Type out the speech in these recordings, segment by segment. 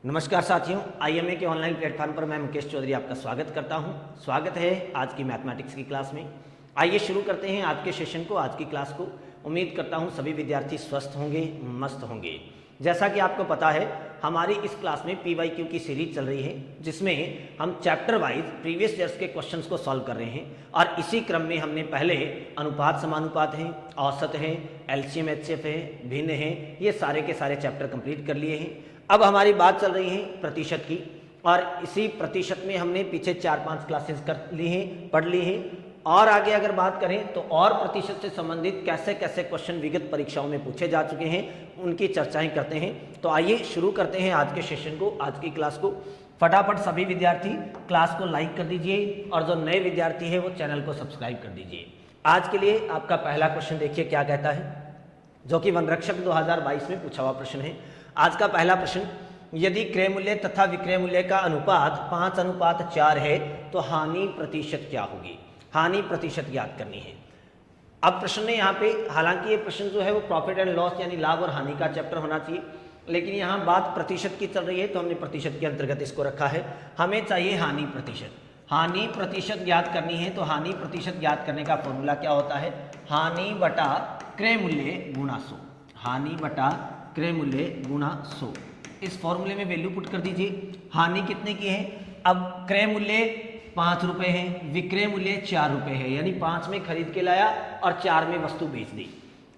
नमस्कार साथियों, आईएमए के ऑनलाइन प्लेटफॉर्म पर मैं मुकेश चौधरी आपका स्वागत करता हूं। स्वागत है आज की मैथमेटिक्स की क्लास में। आइए शुरू करते हैं आज के सेशन को, आज की क्लास को। उम्मीद करता हूं सभी विद्यार्थी स्वस्थ होंगे, मस्त होंगे। जैसा कि आपको पता है, हमारी इस क्लास में पीवाईक्यू की सीरीज चल रही है, जिसमें हम चैप्टर वाइज प्रीवियस ईयर्स के क्वेश्चंस को सॉल्व कर रहे हैं। और इसी क्रम में हमने पहले अनुपात समानुपात है, औसत है, एलसीएम एचसीएफ है, भिन्न है, ये सारे के सारे चैप्टर कंप्लीट कर लिए हैं। अब हमारी बात चल रही है प्रतिशत की, और इसी प्रतिशत में हमने पीछे 4-5 क्लासेस कर ली हैं, पढ़ ली हैं। और आगे अगर बात करें तो और प्रतिशत से संबंधित कैसे कैसे क्वेश्चन विगत परीक्षाओं में पूछे जा चुके हैं, उनकी चर्चाएं करते हैं। तो आइए शुरू करते हैं आज के सेशन को, आज की क्लास को। फटाफट सभी विद्यार्थी क्लास को लाइक कर दीजिए, और जो नए विद्यार्थी है वो चैनल को सब्सक्राइब कर दीजिए। आज के लिए आपका पहला क्वेश्चन देखिए क्या कहता है, जो कि वनरक्षक 2022 में पूछा हुआ प्रश्न है। आज का पहला प्रश्न, यदि क्रय मूल्य तथा विक्रय मूल्य का अनुपात 5:4 है तो हानि प्रतिशत क्या होगी। हानि प्रतिशत याद करनी है। अब प्रश्न ने यहाँ पे, हालांकि ये प्रश्न जो है वो प्रॉफिट एंड लॉस यानी लाभ और हानि का चैप्टर होना चाहिए, लेकिन यहाँ बात प्रतिशत की चल रही है तो हमने प्रतिशत के अंतर्गत इसको रखा है। हमें चाहिए हानि प्रतिशत। हानि प्रतिशत याद करनी है तो हानि प्रतिशत याद करने का फॉर्मूला क्या होता है, हानि बटा क्रय मूल्य गुणा 100। हानि बटा क्रय मूल्य गुणा 100, इस फॉर्मूले में वैल्यू पुट कर दीजिए। हानि कितने की है, अब क्रय मूल्य 5 रुपये है, विक्रय मूल्य 4 रुपये है, यानी 5 में खरीद के लाया और 4 में वस्तु बेच दी।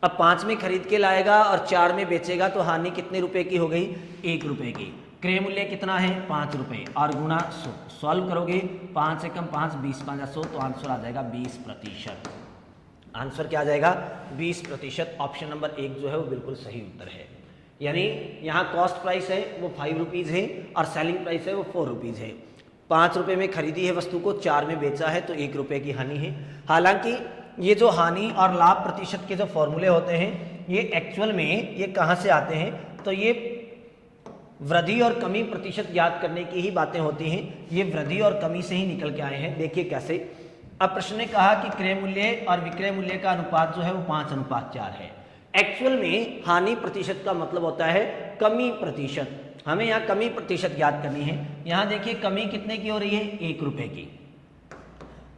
अब 5 में खरीद के लाएगा और 4 में बेचेगा तो हानि कितने रुपए की हो गई, 1 रुपये की। क्रय मूल्य कितना है, 5 रुपये, और गुणा 100। सॉल्व करोगे 5 से कम 5, 20 5 100, तो आंसर आ जाएगा 20%। आंसर क्या आ जाएगा, 20%। ऑप्शन नंबर 1 जो है वो बिल्कुल सही उत्तर है। यानी यहाँ कॉस्ट प्राइस है वो 5 रुपीज़ है और सेलिंग प्राइस है वो 4 रुपीज़ है। 5 रुपये में खरीदी है वस्तु को, 4 में बेचा है, तो 1 रुपये की हानि है। हालांकि ये जो हानि और लाभ प्रतिशत के जो फॉर्मूले होते हैं, ये एक्चुअल में ये कहाँ से आते हैं, तो ये वृद्धि और कमी प्रतिशत याद करने की ही बातें होती हैं। ये वृद्धि और कमी से ही निकल के आए हैं। देखिए कैसे। अब प्रश्न ने कहा कि क्रय मूल्य और विक्रय मूल्य का अनुपात जो है वो 5:4 है। एक्चुअल में हानि प्रतिशत का मतलब होता है कमी प्रतिशत। हमें यहाँ कमी प्रतिशत याद करनी है। यहाँ देखिए कमी कितने की हो रही है, 1 रुपये की,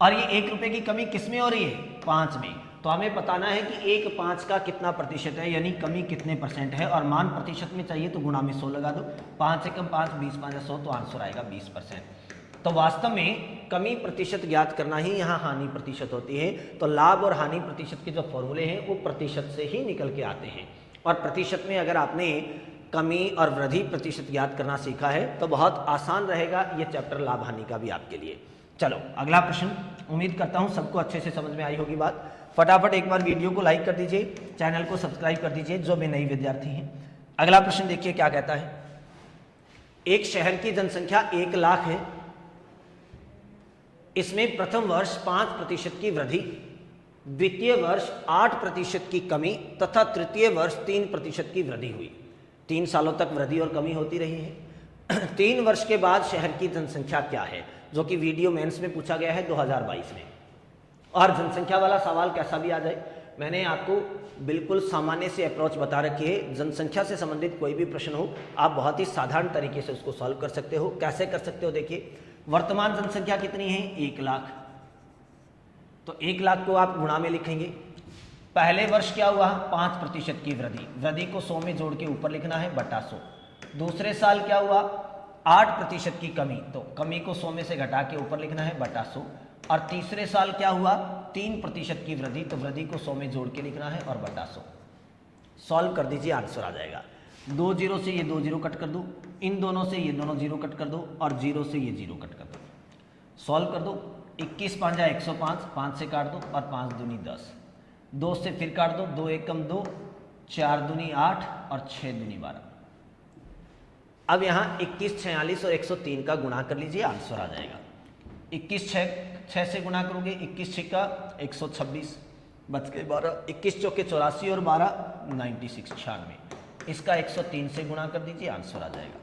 और ये 1 रुपये की कमी किस में हो रही है, 5 में। तो हमें बताना है कि 1/5 का कितना प्रतिशत है, यानी कमी कितने परसेंट है, और मान प्रतिशत में चाहिए तो गुणा में 100 लगा दो। 5 से कम 5, 20 5 100, तो आंसर आएगा 20%। तो वास्तव में कमी प्रतिशत ज्ञात करना ही यहाँ हानि प्रतिशत होती है। तो लाभ और हानि प्रतिशत के जो फॉर्मूले हैं वो प्रतिशत से ही निकल के आते हैं। और प्रतिशत में अगर आपने कमी और वृद्धि प्रतिशत ज्ञात करना सीखा है तो बहुत आसान रहेगा ये चैप्टर लाभ हानि का भी आपके लिए। चलो अगला प्रश्न, उम्मीद करता हूँ सबको अच्छे से समझ में आई होगी बात। फटाफट एक बार वीडियो को लाइक कर दीजिए, चैनल को सब्सक्राइब कर दीजिए जो भी नए विद्यार्थी हैं। अगला प्रश्न देखिए क्या कहता है। एक शहर की जनसंख्या 1 लाख है, इसमें प्रथम वर्ष 5% की वृद्धि, द्वितीय वर्ष 8% की कमी तथा तृतीय वर्ष 3% की वृद्धि हुई। 3 सालों तक वृद्धि और कमी होती रही है। 3 वर्ष के बाद शहर की जनसंख्या क्या है, जो कि वीडियो मेंस में पूछा गया है 2022 में। और जनसंख्या वाला सवाल कैसा भी आ जाए, मैंने आपको बिल्कुल सामान्य से अप्रोच बता रखी है। जनसंख्या से संबंधित कोई भी प्रश्न हो, आप बहुत ही साधारण तरीके से उसको सॉल्व कर सकते हो। कैसे कर सकते हो, देखिए वर्तमान जनसंख्या कितनी है, 1 लाख। तो 1 लाख को आप गुणा में लिखेंगे। पहले वर्ष क्या हुआ, 5% की वृद्धि, वृद्धि को 100 में जोड़ के ऊपर लिखना है बटा 100। दूसरे साल क्या हुआ, 8% की कमी, तो कमी को 100 में से घटा के ऊपर लिखना है बटा 100। और तीसरे साल क्या हुआ, 3% की वृद्धि, तो वृद्धि को 100 में जोड़ के लिखना है और बटा 100। सॉल्व कर दीजिए, आंसर आ जाएगा। 2 जीरो से ये 2 जीरो कट कर दो, इन दोनों से ये दोनों जीरो कट कर दो, और 0 से ये 0 कट कर दो। सॉल्व कर दो। 21 5 105, 5 से काट दो, और 5 दूनी 10, 2 से फिर काट दो, 2 1 कम 2, 4 दूनी 8, और 6 दूनी 12। अब यहाँ 21 46 और 103 का गुणा कर लीजिए, आंसर आ जाएगा। 21 6 से गुणा करोगे, 21 6 का 126, बच गए 12, 21 चौके 84 और 12 96 96। इसका 103 से गुणा कर दीजिए, आंसर आ जाएगा।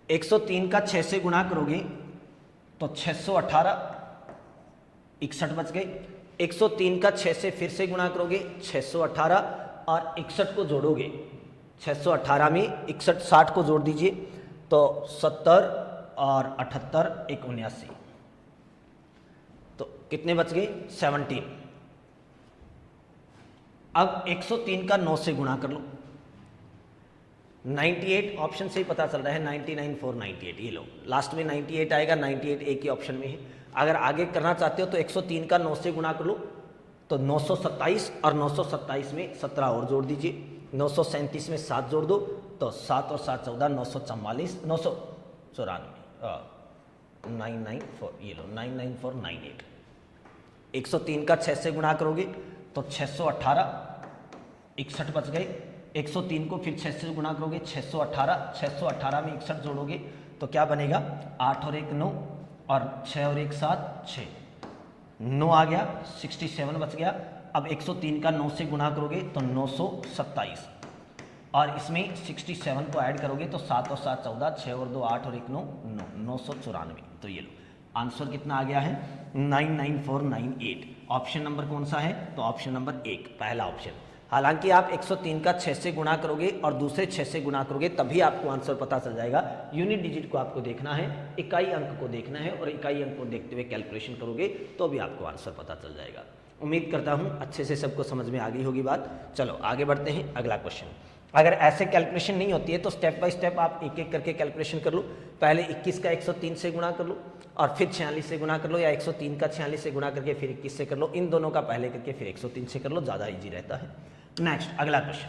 103 का 6 से गुणा करोगे तो 618, 61 बच गए। 103 का 6 से फिर से गुणा करोगे, 618, और 61 को जोड़ोगे 618 में 61 60 को जोड़ दीजिए तो 70 और 78 79, तो कितने बच गए 17। अब 103 का 9 से गुणा कर लो, 98 ऑप्शन से ही पता चल रहा है, 99,498, ये लो लास्ट में 98 आएगा, 98 एक ही ऑप्शन में है। अगर आगे करना चाहते हो तो 103 का 9 से गुणा कर लो तो 927, और 927 में 17 और जोड़ दीजिए, 937 में 7 जोड़ दो तो 7 और 7 14, 944, 994, 994, ये लो 99498। 103 का 6 से गुणा करोगे तो 618, 61 बच गए। 103 को फिर 6 से गुणा करोगे 618, 618 में 61 जोड़ोगे तो क्या बनेगा 8 और 1 9, और 6 और 1 7 6, 9 आ गया, 67 बच गया। अब 103 का 9 से गुणा करोगे तो 927, और इसमें 67 को ऐड करोगे तो 7 और 7 14, 6 और 2 8 और 1 9 9, 994। तो ये लो आंसर कितना आ गया है 99498। ऑप्शन नंबर कौन सा है, तो ऑप्शन नंबर 1 पहला ऑप्शन। हालांकि आप 103 का 6 से गुणा करोगे और दूसरे 6 से गुणा करोगे तभी आपको आंसर पता चल जाएगा। यूनिट डिजिट को आपको देखना है, इकाई अंक को देखना है, और इकाई अंक को देखते हुए कैलकुलेशन करोगे तो भी आपको आंसर पता चल जाएगा। उम्मीद करता हूं अच्छे से सबको समझ में आ गई होगी बात। चलो आगे बढ़ते हैं, अगला क्वेश्चन। अगर ऐसे कैलकुलेशन नहीं होती है तो स्टेप बाय स्टेप आप एक एक करके कैलकुलेशन कर लो। पहले 21 का 103 से गुणा कर लो, और फिर 46 से गुणा कर लो, या 103 का 46 से गुणा करके फिर 21 से कर लो। इन दोनों का पहले करके फिर 103 से कर लो, ज़्यादा ईजी रहता है। नेक्स्ट अगला क्वेश्चन।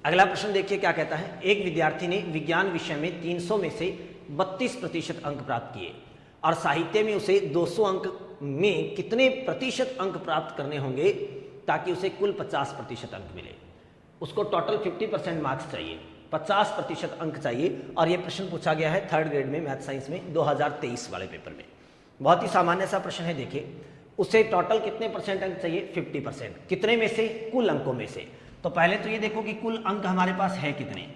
अगला प्रश्न देखिए क्या कहता है। एक विद्यार्थी ने विज्ञान विषय में 300 में से 32% अंक प्राप्त किए, और साहित्य में उसे 200 अंक में कितने प्रतिशत अंक प्राप्त करने होंगे ताकि उसे कुल 50% अंक मिले। उसको टोटल 50% मार्क्स चाहिए, 50% अंक चाहिए, और ये प्रश्न पूछा गया है 3rd ग्रेड में मैथ साइंस में 2023 वाले पेपर में। बहुत ही सामान्य सा प्रश्न है। देखिए उसे टोटल कितने परसेंट अंक चाहिए 50%, कितने में से, कुल अंकों में से। तो पहले तो ये देखो कि कुल अंक हमारे पास है कितने,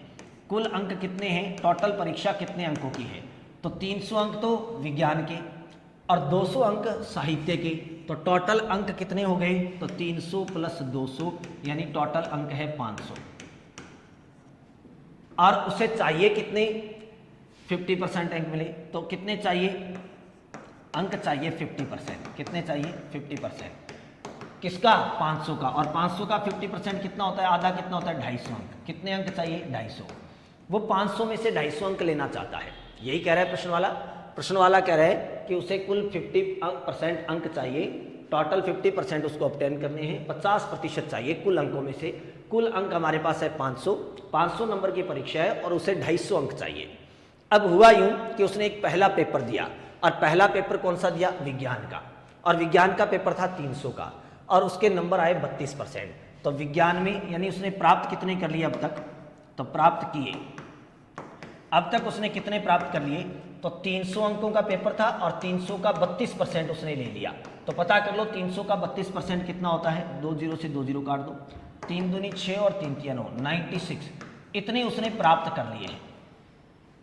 कुल अंक कितने हैं, टोटल परीक्षा कितने अंकों की है। तो 300 अंक तो विज्ञान के और 200 अंक साहित्य के, तो टोटल अंक कितने हो गए, तो 300 प्लस 200 यानी टोटल अंक है 500। और उसे चाहिए कितने 50% अंक मिले, तो कितने चाहिए अंक चाहिए 50%, कितने चाहिए 50%, किसका 500 का, और 500 का 50% कितना होता है, आधा कितना होता है 250 अंक। कितने अंक चाहिए 250, वो 500 में से 250 अंक लेना चाहता है, यही कह रहा है प्रश्न वाला। प्रश्न वाला कह रहा है कि उसे कुल 50% अंक चाहिए, टोटल 50% उसको ऑब्टेन करने हैं, 50% चाहिए कुल अंकों में से। कुल अंक हमारे पास है 500 नंबर की परीक्षा है और उसे 250 अंक चाहिए। अब हुआ यूं कि उसने एक पहला पेपर दिया, और पहला पेपर कौन सा दिया, विज्ञान का, और विज्ञान का पेपर था 300 का, और उसके नंबर आए 32%। तो विज्ञान में यानी उसने प्राप्त कितने कर लिए अब तक, तो प्राप्त किए अब तक उसने कितने प्राप्त कर लिए, तो 300 अंकों का पेपर था और 300 का 32% उसने ले लिया। तो पता कर लो 300 का 32% कितना होता है, 2 0 से 2 0 काट दो, 3 दूनी 6 और 3 3 9, 96 इतने उसने प्राप्त कर लिए हैं।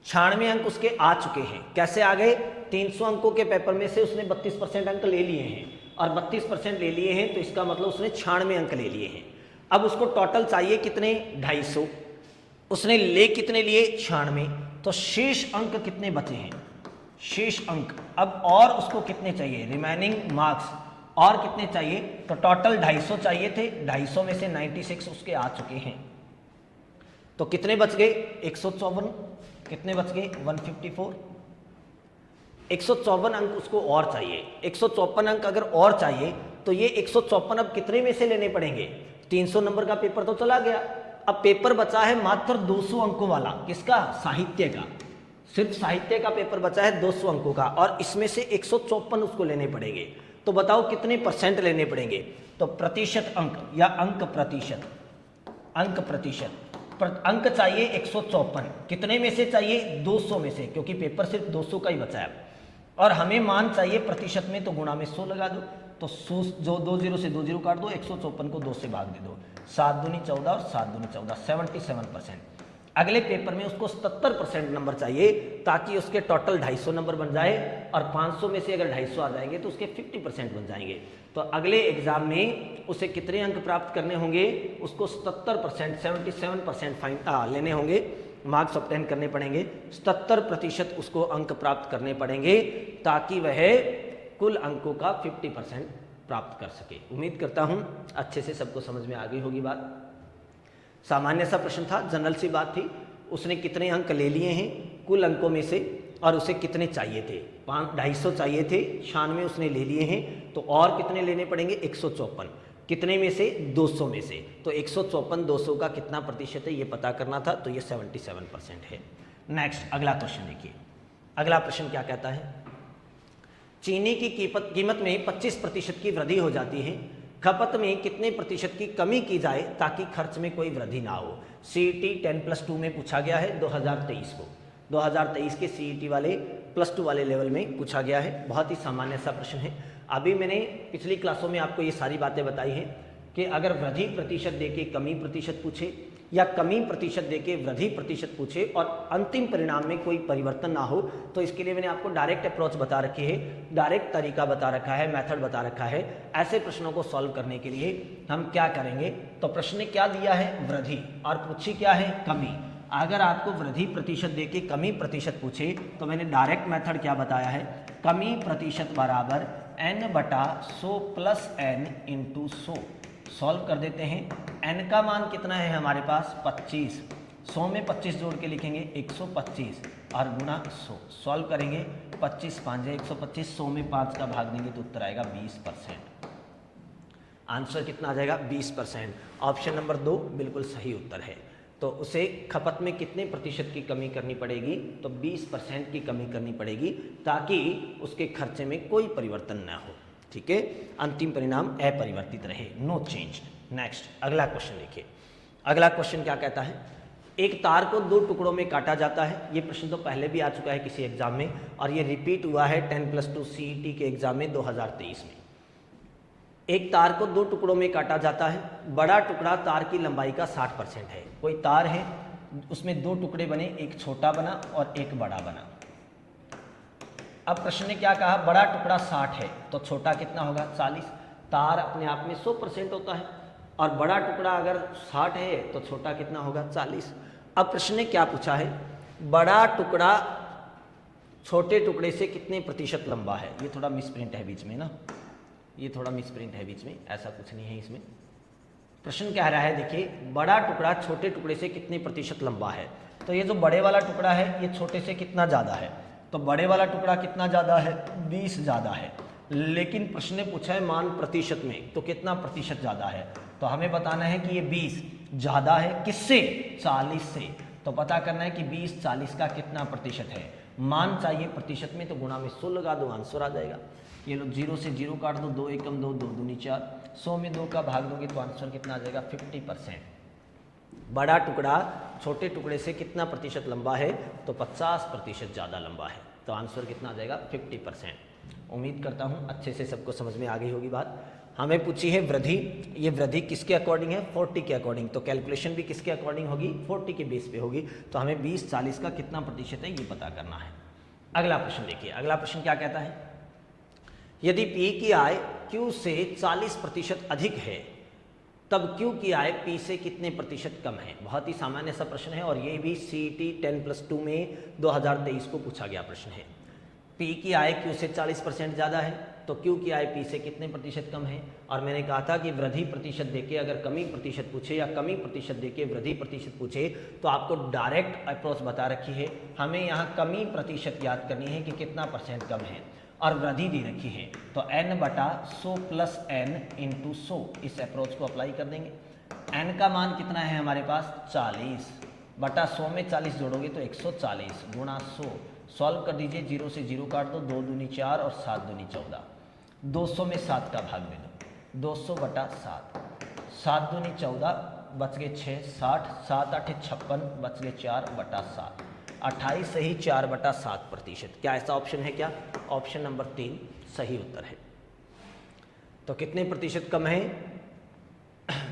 96 अंक उसके आ चुके हैं। कैसे आ गए, 300 अंकों के पेपर में से उसने 32% अंक ले लिए हैं, और 32% ले लिए हैं तो इसका मतलब उसने 96 अंक ले लिए हैं। अब उसको टोटल चाहिए कितने 250, उसने ले कितने लिए 96, तो शेष अंक कितने बचे हैं, शेष अंक अब और उसको कितने चाहिए, रिमेनिंग मार्क्स और कितने चाहिए, तो टोटल 250 चाहिए थे, 250 में से 96 उसके आ चुके हैं। तो कितने बच गए 154, कितने बच गए 154, 154 अंक उसको और चाहिए। 154 अंक अगर और चाहिए तो ये 154 अब कितने में से लेने पड़ेंगे, 300 नंबर का पेपर तो चला गया, अब पेपर बचा है मात्र 200 अंकों वाला, किसका, साहित्य का। सिर्फ साहित्य का पेपर बचा है 200 अंकों का, और इसमें से 154 उसको लेने पड़ेंगे। तो बताओ कितने परसेंट लेने पड़ेंगे, तो प्रतिशत अंक या अंक प्रतिशत, अंक प्रतिशत अंक चाहिए 154, कितने में से चाहिए 200 में से, क्योंकि पेपर सिर्फ 200 का ही बचा है, और हमें मान चाहिए प्रतिशत में, तो गुणा में 100 लगा दो, तो 100 2 0 से 2 0 काट दो, 154 को 2 से भाग दे दो, 7 दूनी 14 और 7 दूनी 14, 77%। अगले पेपर में उसको 77% नंबर चाहिए ताकि उसके टोटल 250 नंबर बन जाए, और 500 में से अगर 250 आ जाएंगे तो उसके 50% बन जाएंगे। तो अगले एग्जाम में उसे कितने अंक प्राप्त करने होंगे, उसको 77%, 77% लेने होंगे, मार्क्स ऑब्टेन करने पड़ेंगे, 77% उसको अंक प्राप्त करने पड़ेंगे ताकि वह कुल अंकों का 50% प्राप्त कर सके। उम्मीद करता हूं अच्छे से सबको समझ में आ गई होगी बात। सामान्य सा प्रश्न था, जनरल सी बात थी। उसने कितने अंक ले लिए हैं कुल अंकों में से, और उसे कितने चाहिए थे, 250 चाहिए थे, 96 उसने ले लिए हैं, तो और कितने लेने पड़ेंगे, 154। कितने में से, 200 में से। तो 154 200 का कितना प्रतिशत है ये पता करना था, तो ये 77% है। नेक्स्ट अगला क्वेश्चन देखिए। अगला प्रश्न क्या कहता है, चीनी की कीमत में 25% की वृद्धि हो जाती है, खपत में कितने प्रतिशत की कमी की जाए ताकि खर्च में कोई वृद्धि ना हो। सीईटी 10+2 में पूछा गया है 2023 को, 2023 के सीईटी वाले +2 वाले लेवल में पूछा गया है। बहुत ही सामान्य सा प्रश्न है। अभी मैंने पिछली क्लासों में आपको ये सारी बातें बताई हैं कि अगर वृद्धि प्रतिशत देके कमी प्रतिशत पूछे या कमी प्रतिशत देके वृद्धि प्रतिशत पूछे और अंतिम परिणाम में कोई परिवर्तन ना हो, तो इसके लिए मैंने आपको डायरेक्ट अप्रोच बता रखी है, डायरेक्ट तरीका बता रखा है, मेथड बता रखा है। ऐसे प्रश्नों को सॉल्व करने के लिए हम क्या करेंगे, तो प्रश्न ने क्या दिया है, वृद्धि, और पूछी क्या है, कमी। अगर आपको वृद्धि प्रतिशत देके कमी प्रतिशत पूछे तो मैंने डायरेक्ट मेथड क्या बताया है, कमी प्रतिशत बराबर n/100 + n × 100। सॉल्व कर देते हैं। n का मान कितना है हमारे पास, 25, 100 में 25 जोड़ के लिखेंगे 125 और गुणा 100। सॉल्व करेंगे, 25 5 125, 100 में 5 का भाग देंगे तो उत्तर आएगा 20%। आंसर कितना आ जाएगा, 20%। ऑप्शन नंबर 2 बिल्कुल सही उत्तर है। तो उसे खपत में कितने प्रतिशत की कमी करनी पड़ेगी, तो 20% की कमी करनी पड़ेगी ताकि उसके खर्चे में कोई परिवर्तन न हो। ठीक है, अंतिम परिणाम अपरिवर्तित रहे, नो चेंज। नेक्स्ट अगला क्वेश्चन देखिए। अगला क्वेश्चन क्या कहता है, एक तार को 2 टुकड़ों में काटा जाता है। ये प्रश्न तो पहले भी आ चुका है किसी एग्जाम में, और ये रिपीट हुआ है 10+2 सीईटी के एग्जाम में 2023 में। एक तार को 2 टुकड़ों में काटा जाता है, बड़ा टुकड़ा तार की लंबाई का 60% है। कोई तार है, उसमें 2 टुकड़े बने, एक छोटा बना और एक बड़ा बना। अब प्रश्न ने क्या कहा, बड़ा टुकड़ा 60 है तो छोटा कितना होगा, 40। तार अपने आप में 100% होता है, और बड़ा टुकड़ा अगर 60 है तो छोटा कितना होगा, 40। अब प्रश्न ने क्या पूछा है, बड़ा टुकड़ा छोटे टुकड़े से कितने प्रतिशत लंबा है। ये थोड़ा मिसप्रिंट है बीच में ना, ये थोड़ा मिसप्रिंट है बीच में, ऐसा कुछ नहीं है इसमें। प्रश्न कह रहा है, देखिए बड़ा टुकड़ा छोटे टुकड़े से कितने प्रतिशत लंबा है। तो ये जो बड़े वाला टुकड़ा है ये छोटे से कितना ज़्यादा है, तो बड़े वाला टुकड़ा कितना ज़्यादा है, 20 ज़्यादा है। लेकिन प्रश्न ने पूछा है मान प्रतिशत में, तो कितना प्रतिशत ज़्यादा है, तो हमें बताना है कि ये 20 ज़्यादा है किससे, 40 से। तो पता करना है कि 20 40 का कितना प्रतिशत है। मान चाहिए प्रतिशत में, तो गुणा में 100 लगा दो, आंसर आ जाएगा। ये लो 0 से 0 काट दो, 2 एकम 2, 2 दूनी 4, 100 में 2 का भाग दोगे तो आंसर कितना आ जाएगा, 50%। बड़ा टुकड़ा छोटे टुकड़े से कितना प्रतिशत लंबा है, तो 50% ज़्यादा लंबा है। तो आंसर कितना आ जाएगा, 50%। उम्मीद करता हूँ अच्छे से सबको समझ में आ गई होगी बात। हमें पूछी है वृद्धि, ये वृद्धि किसके अकॉर्डिंग है, 40 के अकॉर्डिंग। तो कैलकुलेशन भी किसके अकॉर्डिंग होगी, 40 के बेस पे होगी। तो हमें 20 40 का कितना प्रतिशत है ये पता करना है। अगला प्रश्न देखिए। अगला प्रश्न क्या कहता है, यदि P की आय Q से 40% अधिक है तब Q की आय P से कितने प्रतिशत कम है। बहुत ही सामान्य सा प्रश्न है, और ये भी CET 10+2 में 2023 को पूछा गया प्रश्न है। P की आय Q से 40% ज़्यादा है तो Q की आय P से कितने प्रतिशत कम है। और मैंने कहा था कि वृद्धि प्रतिशत देके अगर कमी प्रतिशत पूछे या कमी प्रतिशत देके वृद्धि प्रतिशत पूछे तो आपको डायरेक्ट अप्रोच बता रखी है। हमें यहाँ कमी प्रतिशत याद करनी है कि कितना परसेंट कम है, और वृद्धि दे रखी है तो n/100 + n × 100 इस अप्रोच को अप्लाई कर देंगे। n का मान कितना है हमारे पास, 40 बटा 100 में 40 जोड़ोगे तो 140 गुणा 100। सॉल्व कर दीजिए, 0 से 0 काट दो, 2 दूनी 4 और 7 दूनी 14, 200 में 7 का भाग दे दो, 200/7, 7 दूनी 14 बच गए 6, 60, 7 8 56 बच गए 4/7, 28 सही 4/7%। क्या ऐसा ऑप्शन है क्या, ऑप्शन नंबर 3 सही उत्तर है। तो कितने प्रतिशत कम है,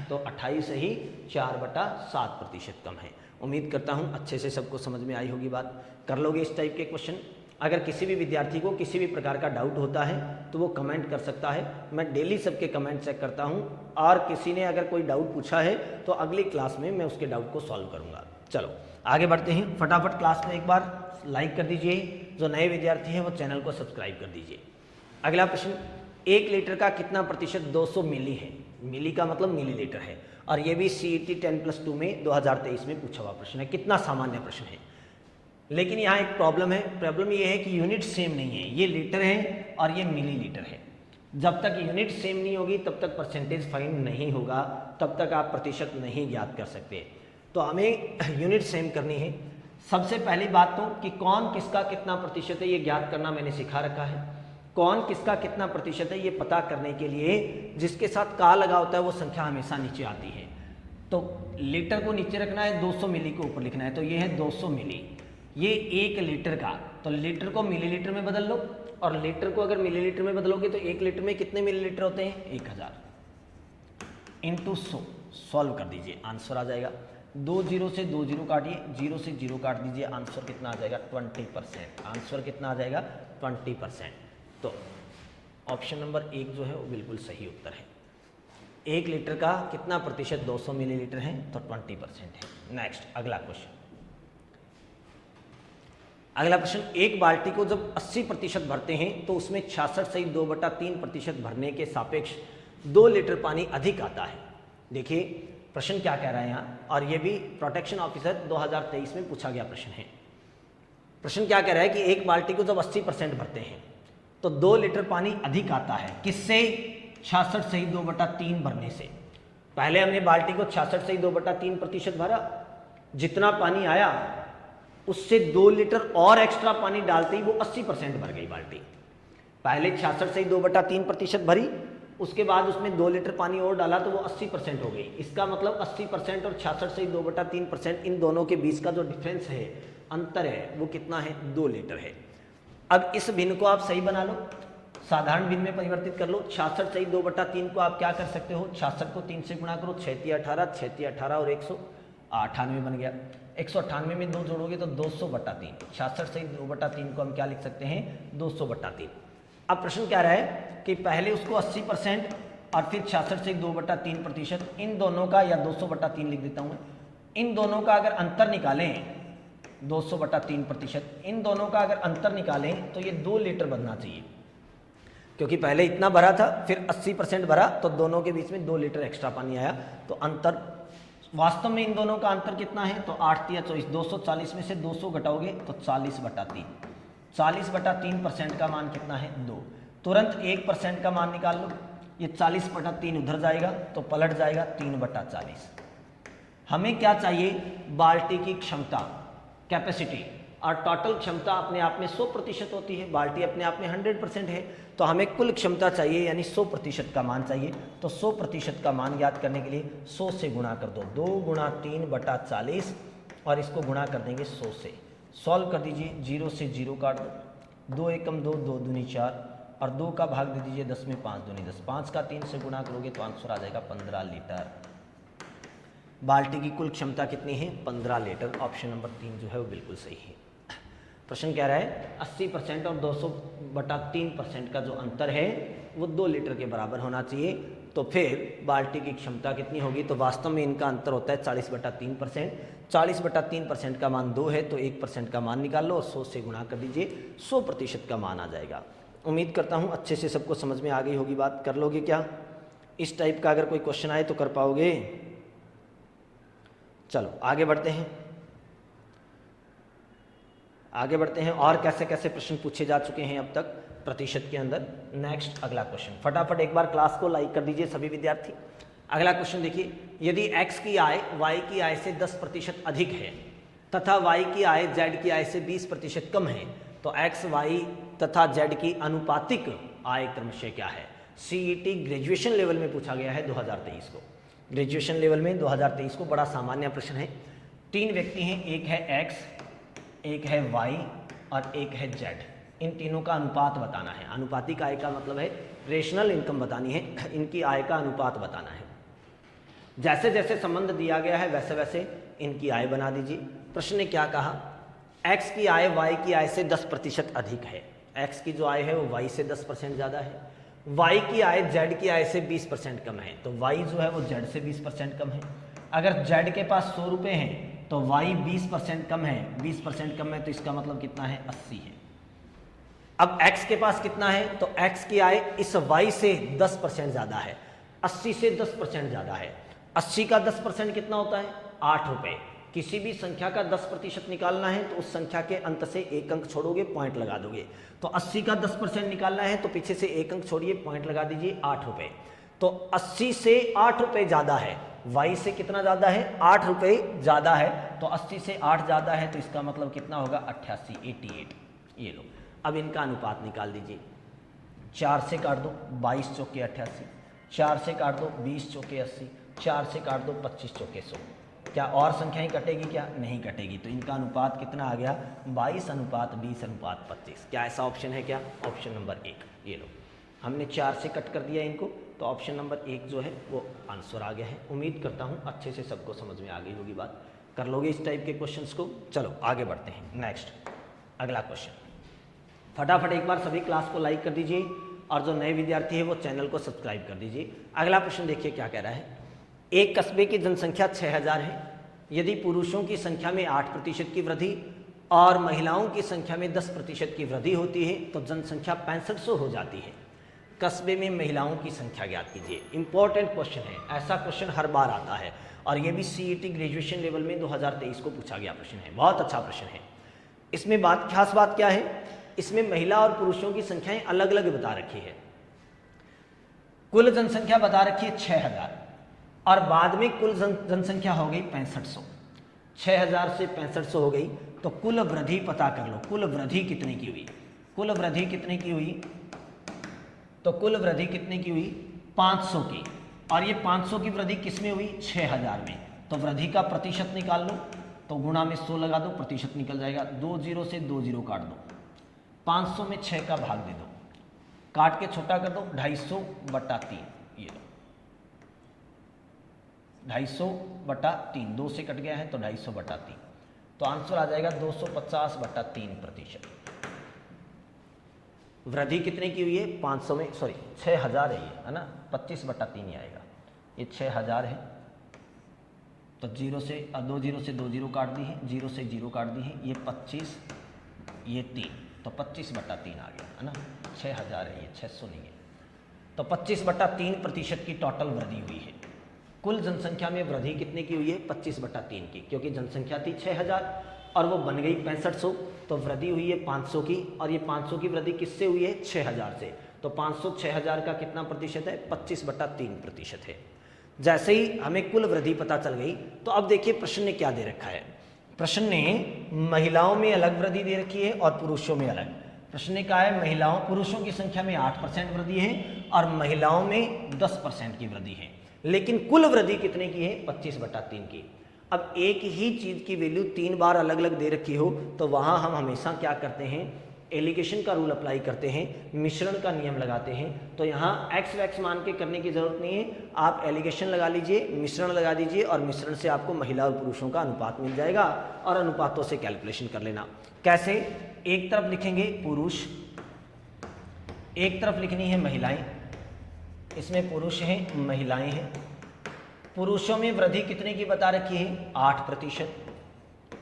तो 28 से ही 4/7% कम है। उम्मीद करता हूँ अच्छे से सबको समझ में आई होगी बात। कर लोगे इस टाइप के क्वेश्चन। अगर किसी भी विद्यार्थी को किसी भी प्रकार का डाउट होता है तो वो कमेंट कर सकता है। मैं डेली सबके कमेंट चेक करता हूँ और किसी ने अगर कोई डाउट पूछा है तो अगली क्लास में मैं उसके डाउट को सॉल्व करूँगा। चलो आगे बढ़ते हैं। फटाफट क्लास में एक बार लाइक कर दीजिए, जो नए विद्यार्थी हैं वो चैनल को सब्सक्राइब कर दीजिए। अगला प्रश्न, 1 लीटर का कितना प्रतिशत 200 मिली है? मिली का मतलब मिलीलीटर है और ये भी CET 10+2 में 2023 में पूछा हुआ प्रश्न है। कितना सामान्य प्रश्न है, लेकिन यहाँ एक प्रॉब्लम है। प्रॉब्लम ये है कि यूनिट सेम नहीं है। ये लीटर है और ये मिलीलीटर है। जब तक यूनिट सेम नहीं होगी तब तक परसेंटेज फाइंड नहीं होगा, तब तक आप प्रतिशत नहीं ज्ञात कर सकते। तो हमें यूनिट सेम करनी है। सबसे पहली बात तो कि कौन किसका कितना प्रतिशत है ये ज्ञात करना मैंने सिखा रखा है। कौन किसका कितना प्रतिशत है ये पता करने के लिए जिसके साथ का लगा होता है वो संख्या हमेशा नीचे आती है। तो लीटर को नीचे रखना है, 200 मिली को ऊपर लिखना है। तो ये है 200 मिली, ये 1 लीटर का। तो लीटर को मिलीलीटर में बदल लो और लीटर को अगर मिलीलीटर में बदलोगे तो 1 लीटर में कितने मिलीलीटर होते हैं? 1000 इंटू 100। सॉल्व कर दीजिए, आंसर आ जाएगा। 2 0 से 2 0 काटिए, 0 से 0 काट दीजिए, आंसर कितना आ जाएगा? 20%। आंसर कितना आ जाएगा? 20%। तो ऑप्शन नंबर 1 जो है वो बिल्कुल सही उत्तर है। 1 लीटर का कितना प्रतिशत 200 मिलीलीटर है? तो 20% है। नेक्स्ट अगला क्वेश्चन। अगला प्रश्न, एक बाल्टी को जब 80% भरते हैं तो उसमें 66 से 2/3% भरने के सापेक्ष 2 लीटर पानी अधिक आता है। देखिए प्रश्न क्या कह रहा है यहाँ, और ये भी प्रोटेक्शन ऑफिसर 2023 में पूछा गया प्रश्न है। प्रश्न क्या कह रहा है कि एक बाल्टी को जब 80% भरते हैं तो 2 लीटर पानी अधिक आता है। किससे? 66 से 2/3 भरने से। पहले हमने बाल्टी को 66 से 2/3% भरा, जितना पानी आया उससे 2 लीटर और एक्स्ट्रा पानी डालते ही वो 80% भर गई बाल्टी। पहले 66 से 2/3% भरी, उसके बाद उसमें 2 लीटर पानी और डाला तो वो 80% हो गई। इसका मतलब 80% और 66 से 2/3% इन दोनों के बीच का जो डिफरेंस है, अंतर है, वो कितना है? 2 लीटर है। अब इस भिन्न को आप सही बना लो, साधारण भिन्न में परिवर्तित कर लो। 66 से 2/3 को आप क्या कर सकते हो? 66 को 3 से गुणा करो, 6 18, 6 18 और 198 बन गया। 198 में 2 जोड़ोगे तो 200/3। 66 से 2/3 को हम क्या लिख सकते हैं? 200/3। अब प्रश्न क्या रहा है कि पहले उसको 80% और फिर 66 से 2/3%, इन दोनों का, या 200/3 लिख देता हूं मैं, इन दोनों का अगर अंतर निकालें, 200/3%, इन दोनों का अगर अंतर निकालें तो ये 2 लीटर बनना चाहिए, क्योंकि पहले इतना भरा था फिर 80% भरा तो दोनों के बीच में 2 लीटर एक्स्ट्रा पानी आया। तो अंतर वास्तव में इन दोनों का अंतर कितना है? तो 8 या 24, 240 में से 200 घटाओगे तो 40/3। 40/3% का मान कितना है? 2। तुरंत 1% का मान निकाल लो। ये 40/3 उधर जाएगा तो पलट जाएगा 3/40। हमें क्या चाहिए? बाल्टी की क्षमता, कैपेसिटी, और टोटल क्षमता अपने आप में 100% होती है। बाल्टी अपने आप में 100% है, तो हमें कुल क्षमता चाहिए, यानी 100% का मान चाहिए। तो 100% का मान ज्ञात करने के लिए 100 से गुणा कर दो, 2 × 3/40, और इसको गुणा कर देंगे 100 से। सॉल्व कर दीजिए, 0 से 0 काट दो, 2 एकम 2, 2 दूनी 4, और 2 का भाग दे दीजिए 10 में, 5 दूनी 10। 5 का 3 से गुणा करोगे तो आंसर आ जाएगा 15 लीटर। बाल्टी की कुल क्षमता कितनी है? 15 लीटर। ऑप्शन नंबर 3 जो है वो बिल्कुल सही है। प्रश्न कह रहा है 80% और 200/3% का जो अंतर है वो 2 लीटर के बराबर होना चाहिए। तो फिर बाल्टी की क्षमता कितनी होगी? तो वास्तव में इनका अंतर होता है 40/3%। 40/3% का मान 2 है, तो 1% का मान निकाल लो और 100 से गुणा कर दीजिए, 100% का मान आ जाएगा। उम्मीद करता हूँ अच्छे से सबको समझ में आ गई होगी बात। कर लोगे क्या? इस टाइप का अगर कोई क्वेश्चन आए तो कर पाओगे? चलो आगे बढ़ते हैं, आगे बढ़ते हैं। और कैसे कैसे प्रश्न पूछे जा चुके हैं अब तक प्रतिशत के अंदर। नेक्स्ट अगला क्वेश्चन, फटाफट एक बार क्लास को लाइक कर दीजिए सभी विद्यार्थी। अगला क्वेश्चन देखिए, यदि x की आय y की आय से 10% अधिक है तथा y की आय z की आय से 20% कम है, तो x, y तथा z की अनुपातिक आय क्रमशः क्या है? CET ग्रेजुएशन लेवल में पूछा गया है 2023 को। ग्रेजुएशन लेवल में 2023 को बड़ा सामान्य प्रश्न है। 3 व्यक्ति हैं, एक है x, एक है y और एक है z। इन तीनों का अनुपात बताना है। अनुपातिक आय का मतलब है रेशनल इनकम बतानी है, इनकी आय का अनुपात बताना है। जैसे जैसे संबंध दिया गया है वैसे वैसे इनकी आय बना दीजिए। प्रश्न ने क्या कहा, x की आय y की आय से 10% अधिक है। x की जो आय है वो y से 10% ज़्यादा है। y की आय z की आय से 20% कम है, तो y जो है वो z से 20% कम है। अगर z के पास 100 रुपये हैं तो y 20% कम है, 20% कम है तो इसका मतलब कितना है, 80 है। अब x के पास कितना है, तो x की आय इस y से 10% ज़्यादा है, 80 से 10% ज़्यादा है। 80 का 10% कितना होता है, 8 रुपये। किसी भी संख्या का 10% निकालना है तो उस संख्या के अंत से एक अंक छोड़ोगे, पॉइंट लगा दोगे। तो 80 का 10% निकालना है तो पीछे से एक अंक छोड़िए, पॉइंट लगा दीजिए, 8 रुपये। तो 80 से 8 रुपये ज़्यादा है, y से कितना ज़्यादा है, 8 रुपये ज़्यादा है। तो 80 से 8 ज़्यादा है तो इसका मतलब कितना होगा, 88, 88। ये लो, अब इनका अनुपात निकाल दीजिए। 4 से काट दो, 22 चौके 88, 4 से काट दो, 20 चौके 80, 4 से काट दो, 25 चौके 100। क्या और संख्याएं कटेगी, क्या नहीं कटेगी। तो इनका अनुपात कितना आ गया, 22:20:25। क्या ऐसा ऑप्शन है, क्या ऑप्शन नंबर 1। ये लो, हमने 4 से कट कर दिया इनको, तो ऑप्शन नंबर 1 जो है वो आंसर आ गया है। उम्मीद करता हूँ अच्छे से सबको समझ में आ गई होगी बात। कर लोगे इस टाइप के क्वेश्चंस को। चलो आगे बढ़ते हैं। नेक्स्ट अगला क्वेश्चन, फटाफट एक बार सभी क्लास को लाइक कर दीजिए और जो नए विद्यार्थी है वो चैनल को सब्सक्राइब कर दीजिए। अगला प्रश्न देखिए क्या कह रहा है। एक कस्बे की जनसंख्या 6000 है। यदि पुरुषों की संख्या में 8% की वृद्धि और महिलाओं की संख्या में 10% की वृद्धि होती है तो जनसंख्या 6500 हो जाती है। कस्बे में महिलाओं की संख्या ज्ञात कीजिए। इंपॉर्टेंट क्वेश्चन है, ऐसा क्वेश्चन हर बार आता है और ये भी सीईटी ग्रेजुएशन लेवल में 2023 को पूछा गया प्रश्न है। बहुत अच्छा प्रश्न है। इसमें खास बात क्या है, इसमें महिला और पुरुषों की संख्याएं अलग अलग बता रखी है। कुल जनसंख्या बता रखी है 6000 और बाद में कुल जनसंख्या हो गई 6500। 6000 से 6500 हो गई तो कुल वृद्धि पता कर लो। कुल वृद्धि कितने की हुई, कुल वृद्धि कितने की हुई, तो कुल वृद्धि कितने की हुई, 500 की। और ये 500 की वृद्धि किसमें हुई, 6000 में। तो वृद्धि का प्रतिशत निकाल लो, तो गुणा में 100 लगा दो, प्रतिशत निकल जाएगा। 2 0 से 2 0 काट दो, 500 में 6 का भाग दे दो, काट के छोटा कर दो, 250/3। ये लो 250/3, 2 से कट गया है तो 250/3। तो आंसर आ जाएगा 250/3%। वृद्धि कितने की हुई है, 500 में, सॉरी 6000 है ये, है ना, 25/3 ही आएगा। ये 6000 है तो 2 0 से 2 0 काट दी है, 0 से 0 काट दी है, ये 25, ये 3, तो 25/3 आ गया, है ना। 6000 है ये, 600 नहीं है। तो 25/3% की टोटल वृद्धि हुई है। कुल जनसंख्या में वृद्धि कितने की हुई है, 25/3 की, क्योंकि जनसंख्या थी 6000 और वो बन गई 6500, तो वृद्धि हुई है 500 की। और ये 500 की वृद्धि किससे हुई है, 6000 से। तो 500 6000 का कितना प्रतिशत है, 25/3% है। जैसे ही हमें कुल वृद्धि पता चल गई तो अब देखिए प्रश्न ने क्या दे रखा है। प्रश्न ने महिलाओं में अलग वृद्धि दे रखी है और पुरुषों में अलग। प्रश्न ने कहा है महिलाओं, पुरुषों की संख्या में 8% वृद्धि है और महिलाओं में 10% की वृद्धि है, लेकिन कुल वृद्धि कितने की है, 25/3 की। अब एक ही चीज की वैल्यू 3 बार अलग अलग दे रखी हो तो वहां हम हमेशा क्या करते हैं, एलिगेशन का रूल अप्लाई करते हैं, मिश्रण का नियम लगाते हैं। तो यहाँ एक्स वैक्स मान के करने की जरूरत नहीं है, आप एलिगेशन लगा लीजिए, मिश्रण लगा दीजिए और मिश्रण से आपको महिला और पुरुषों का अनुपात मिल जाएगा और अनुपातों से कैलकुलेशन कर लेना। कैसे, एक तरफ लिखेंगे पुरुष, एक तरफ लिखनी है महिलाएं। इसमें पुरुष हैं, महिलाएं हैं। पुरुषों में वृद्धि कितने की बता रखी है, 8%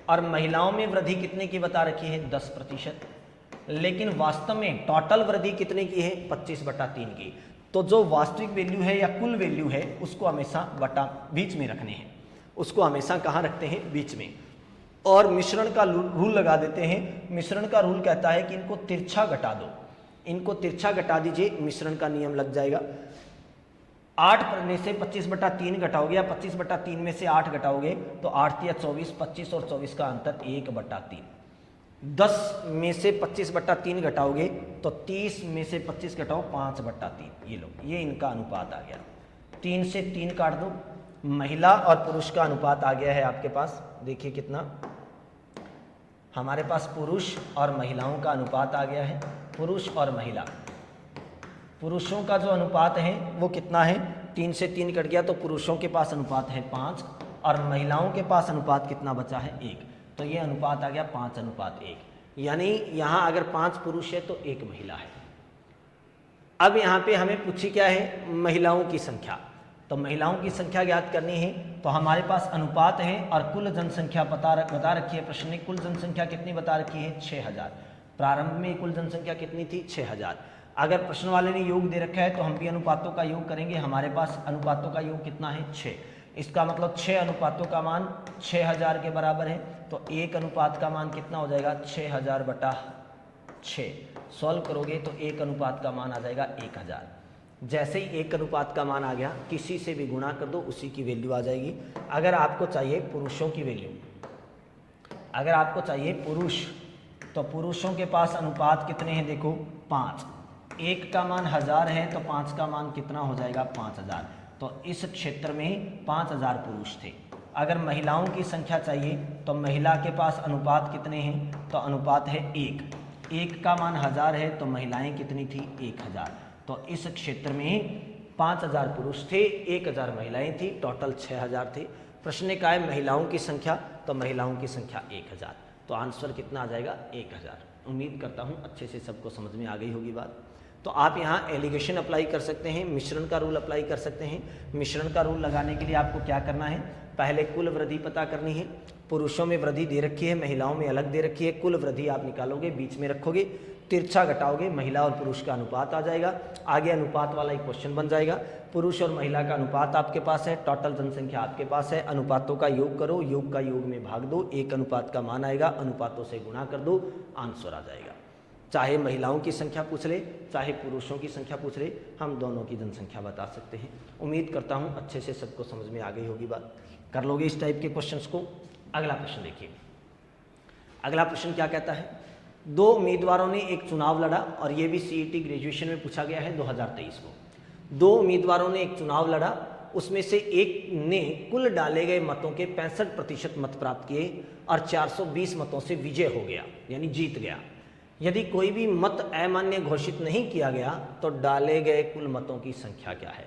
और महिलाओं में वृद्धि कितने की बता रखी है, 10%। लेकिन वास्तव में टोटल वृद्धि कितने की है, 25/3 की। तो जो वास्तविक वैल्यू है या कुल वैल्यू है उसको हमेशा बीच में रखने हैं, उसको हमेशा कहाँ रखते हैं, बीच में। और मिश्रण का रूल लगा देते हैं। मिश्रण का रूल कहता है कि इनको तिरछा घटा दो, इनको तिरछा घटा दीजिए, मिश्रण का नियम लग जाएगा। 8 में से 25/3 घटाओगे या 25/3 में से 8 घटाओगे तो 8 या 24, 25 और 24 का अंतर 1/3। 10 में से 25/3 घटाओगे तो 30 में से 25 घटाओ 5/3। ये लो, ये इनका अनुपात आ गया। 3 से 3 काट दो, महिला और पुरुष का अनुपात आ गया है आपके पास। देखिए कितना, हमारे पास पुरुष और महिलाओं का अनुपात आ गया है। पुरुष और महिला, पुरुषों का जो अनुपात है वो कितना है, 3 से 3 कट गया तो पुरुषों के पास अनुपात है 5 और महिलाओं के पास अनुपात कितना बचा है 1। तो ये अनुपात आ गया 5:1, यानी यहाँ अगर 5 पुरुष है तो 1 महिला है। अब यहाँ पे हमें पूछी क्या है, महिलाओं की संख्या। तो महिलाओं की संख्या ज्ञात करनी है तो हमारे पास अनुपात है और कुल जनसंख्या बता रखी है। प्रश्न में कुल जनसंख्या कितनी बता रखी है 6000। प्रारंभ में कुल जनसंख्या कितनी थी 6000। अगर प्रश्न वाले ने योग दे रखा है तो हम भी अनुपातों का योग करेंगे। हमारे पास अनुपातों का योग कितना है 6। इसका मतलब 6 अनुपातों का मान 6000 के बराबर है। तो 1 अनुपात का मान कितना हो जाएगा 6000/6। सॉल्व करोगे तो 1 अनुपात का मान आ जाएगा 1000। जैसे ही 1 अनुपात का मान आ गया किसी से भी गुणा कर दो उसी की वैल्यू आ जाएगी। अगर आपको चाहिए पुरुषों की वैल्यू, अगर आपको चाहिए पुरुष, तो पुरुषों के पास अनुपात कितने हैं देखो 5। 1 का मान 1000 है तो 5 का मान कितना हो जाएगा 5000। तो इस क्षेत्र में 5000 पुरुष थे। अगर महिलाओं की संख्या चाहिए तो महिला के पास अनुपात कितने हैं, तो अनुपात है 1। 1 का मान 1000 है तो महिलाएं कितनी थी 1000। तो इस क्षेत्र में 5000 पुरुष थे, 1000 महिलाएं थी, टोटल 6000 थे। प्रश्न ने कहा है महिलाओं की संख्या, तो महिलाओं की संख्या 1000। तो आंसर कितना आ जाएगा 1000। उम्मीद करता हूँ अच्छे से सबको समझ में आ गई होगी बात। तो आप यहाँ एलिगेशन अप्लाई कर सकते हैं, मिश्रण का रूल अप्लाई कर सकते हैं। मिश्रण का रूल लगाने के लिए आपको क्या करना है, पहले कुल वृद्धि पता करनी है। पुरुषों में वृद्धि दे रखी है, महिलाओं में अलग दे रखी है। कुल वृद्धि आप निकालोगे, बीच में रखोगे, तिरछा घटाओगे, महिला और पुरुष का अनुपात आ जाएगा। आगे अनुपात वाला एक क्वेश्चन बन जाएगा। पुरुष और महिला का अनुपात आपके पास है, टोटल जनसंख्या आपके पास है, अनुपातों का योग करो, योग का योग में भाग दो, 1 अनुपात का मान आएगा, अनुपातों से गुणा कर दो, आंसर आ जाएगा। चाहे महिलाओं की संख्या पूछ ले, चाहे पुरुषों की संख्या पूछ ले, हम दोनों की जनसंख्या बता सकते हैं। उम्मीद करता हूँ अच्छे से सबको समझ में आ गई होगी बात। कर लोगे इस टाइप के क्वेश्चंस को। अगला प्रश्न देखिए। अगला प्रश्न क्या कहता है, 2 उम्मीदवारों ने एक चुनाव लड़ा, और ये भी सीईटी ग्रेजुएशन में पूछा गया है 2023 को। 2 उम्मीदवारों ने एक चुनाव लड़ा, उसमें से एक ने कुल डाले गए मतों के 65% मत प्राप्त किए और 420 मतों से विजय हो गया, यानी जीत गया। यदि कोई भी मत अमान्य घोषित नहीं किया गया तो डाले गए कुल मतों की संख्या क्या है,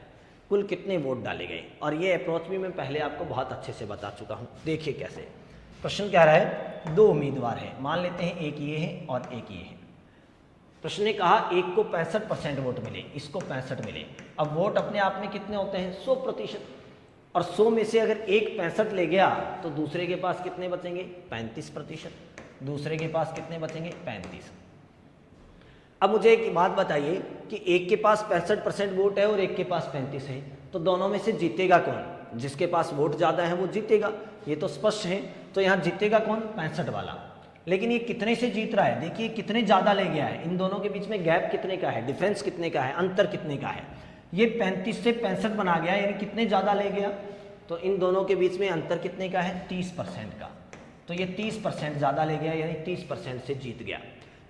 कुल कितने वोट डाले गए। और ये अप्रोच भी मैं पहले आपको बहुत अच्छे से बता चुका हूँ। देखिए कैसे प्रश्न कह रहा है, 2 उम्मीदवार हैं, मान लेते हैं एक ये है और एक ये है। प्रश्न ने कहा एक को 65% वोट मिले, इसको 65 मिले। अब वोट अपने आप में कितने होते हैं 100%, और 100 में से अगर एक 65 ले गया तो दूसरे के पास कितने बचेंगे 35%, दूसरे के पास कितने बचेंगे 35। अब मुझे एक बात बताइए कि एक के पास 65% वोट है और एक के पास 35 है, तो दोनों में से जीतेगा कौन, जिसके पास वोट ज़्यादा है वो जीतेगा, ये तो स्पष्ट है। तो यहाँ जीतेगा कौन 65 वाला। लेकिन ये कितने से जीत रहा है, देखिए कितने ज़्यादा ले गया है, इन दोनों के बीच में गैप कितने का है, डिफरेंस कितने का है, अंतर कितने का है। ये 35 से 65 बना गया, यानी कितने ज़्यादा ले गया, तो इन दोनों के बीच में अंतर कितने का है 30% का। तो ये 30% ज़्यादा ले गया, यानी 30% से जीत गया।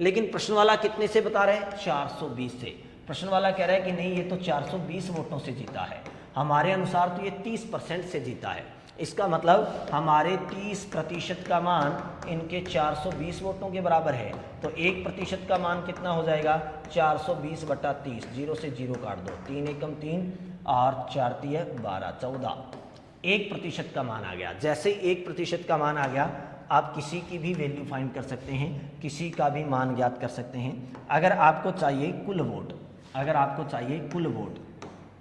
लेकिन प्रश्न वाला कितने से बता रहे हैं 420 से। प्रश्न वाला कह रहा है कि नहीं ये तो 420 वोटों से जीता है, हमारे अनुसार तो ये 30% से जीता है। इसका मतलब हमारे 30% का मान इनके 420 वोटों के बराबर है। तो 1% का मान कितना हो जाएगा 420/30, 0 से 0 काट दो, 3 एकम 3 और 4 तिया 12, 14। 1% का मान आ गया। जैसे ही 1% का मान आ गया आप किसी की भी वैल्यू फाइंड कर सकते हैं, किसी का भी मान ज्ञात कर सकते हैं। अगर आपको चाहिए कुल वोट, अगर आपको चाहिए कुल वोट,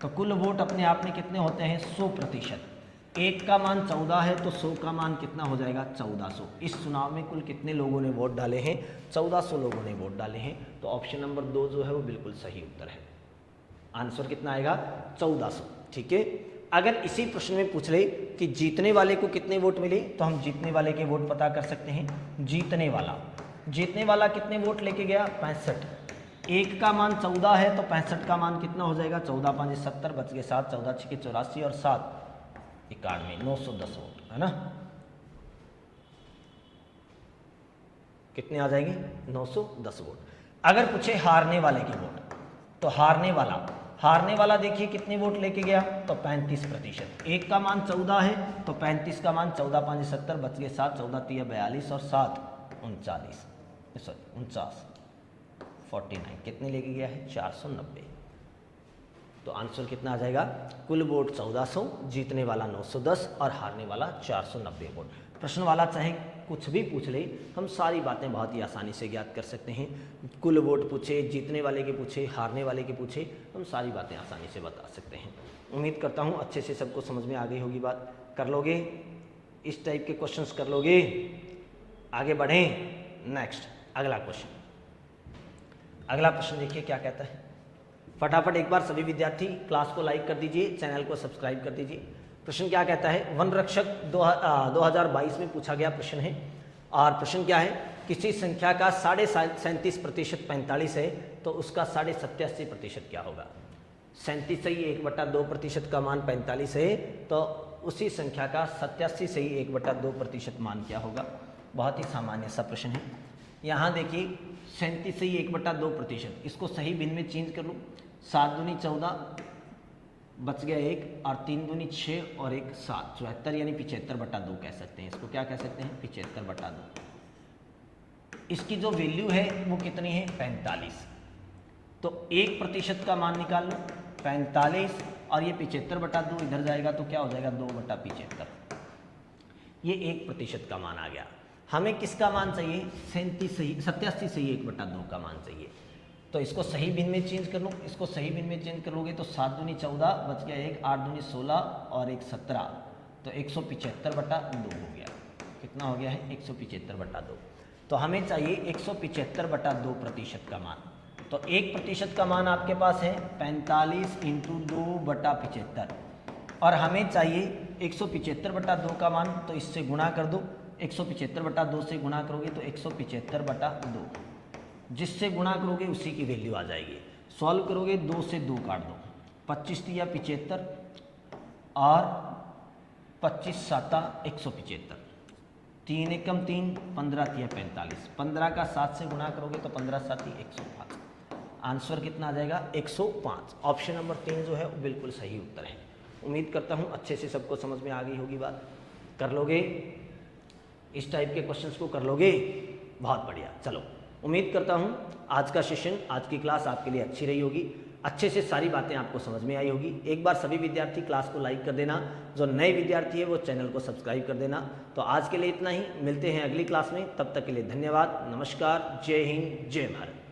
तो कुल वोट अपने आप में कितने होते हैं 100%। 1 का मान 14 है तो 100 का मान कितना हो जाएगा 1400। इस चुनाव में कुल कितने लोगों ने वोट डाले हैं 1400 लोगों ने वोट डाले हैं। तो ऑप्शन नंबर 2 जो है वो बिल्कुल सही उत्तर है। आंसर कितना आएगा 1400। ठीक है। अगर इसी प्रश्न में पूछ ले कि जीतने वाले को कितने वोट मिले, तो हम जीतने वाले के वोट पता कर सकते हैं। जीतने वाला कितने वोट लेके गया 65। 1 का मान 14 है तो 65 का मान कितना हो जाएगा 14 5 70, बच गए 7, 14 6 84 और 7 91, 910 वोट है ना। कितने आ जाएंगे 910 वोट। अगर पूछे हारने वाले के वोट, तो हारने वाला देखिए कितने वोट लेके गया तो 35%। 1 का मान 14 है तो 35 का मान 14 5 70, बच गए 7, 14 3 42 और 7 39, सॉरी 49, 49 कितने लेके गया है 490। तो आंसर कितना आ जाएगा, कुल वोट 1400, जीतने वाला 910 और हारने वाला 490 वोट। प्रश्न वाला चाहे कुछ भी पूछ ले, हम सारी बातें बहुत ही आसानी से ज्ञात कर सकते हैं। कुल वोट पूछे, जीतने वाले के पूछे, हारने वाले के पूछे, हम सारी बातें आसानी से बता सकते हैं। उम्मीद करता हूँ अच्छे से सबको समझ में आ गई होगी बात। कर लोगे, इस टाइप के क्वेश्चंस कर लोगे। आगे बढ़ें, नेक्स्ट अगला क्वेश्चन। अगला प्रश्न देखिए क्या कहता है। फटाफट एक बार सभी विद्यार्थी क्लास को लाइक कर दीजिए, चैनल को सब्सक्राइब कर दीजिए। प्रश्न क्या कहता है, वन रक्षक 2022 में पूछा गया प्रश्न है। और प्रश्न क्या है, किसी संख्या का 37.37% 45 है तो उसका 87.5% क्या होगा। 37 से ही 1/2% का मान 45 है तो उसी संख्या का 87 से ही 1/2% मान क्या होगा। बहुत ही सामान्य सा प्रश्न है। यहाँ देखिए 37 से ही 1/2%, इसको सही भिन्न में चेंज कर लूँ। 7 दूनी 14, बच गया 1, और 3 दूनी 6 और 1 7, 74 यानी 75/2 कह सकते हैं। इसको क्या कह सकते हैं, 75/2। इसकी जो वैल्यू है वो कितनी है, 45। तो 1% का मान निकाल लो, 45, और ये 75/2 इधर जाएगा तो क्या हो जाएगा, 2/75। ये 1% का मान आ गया। हमें किसका मान चाहिए, 87 से ही 1/2 का मान चाहिए। तो इसको सही भिन्न में चेंज कर लो। इसको सही भिन्न में चेंज करोगे तो 7 दूनी 14, बच गया 1, 8 दूनी 16 और 1 17, तो 175/2 हो गया। कितना हो गया है, 175/2। तो हमें चाहिए 175/2% का मान। तो 1% का मान आपके पास है 45 × 2/75, और हमें चाहिए 175/2 का मान। तो इससे गुणा कर दो, 175/2 से गुणा करोगे तो 175/2, जिससे गुणा करोगे उसी की वैल्यू आ जाएगी। सॉल्व करोगे, 2 से 2 काट दो, 25 तिया 75 और 25 7 175, 3 एकम 3, 15 तिया 45, 15 का 7 से गुणा करोगे तो 15 7 105। आंसर कितना आ जाएगा, 105। ऑप्शन नंबर 3 जो है वो बिल्कुल सही उत्तर है। उम्मीद करता हूँ अच्छे से सबको समझ में आ गई होगी बात। कर लोगे, इस टाइप के क्वेश्चंस को कर लोगे, बहुत बढ़िया। चलो, उम्मीद करता हूँ आज का सेशन, आज की क्लास आपके लिए अच्छी रही होगी, अच्छे से सारी बातें आपको समझ में आई होगी। एक बार सभी विद्यार्थी क्लास को लाइक कर देना, जो नए विद्यार्थी है वो चैनल को सब्सक्राइब कर देना। तो आज के लिए इतना ही, मिलते हैं अगली क्लास में, तब तक के लिए धन्यवाद, नमस्कार, जय हिंद, जय भारत।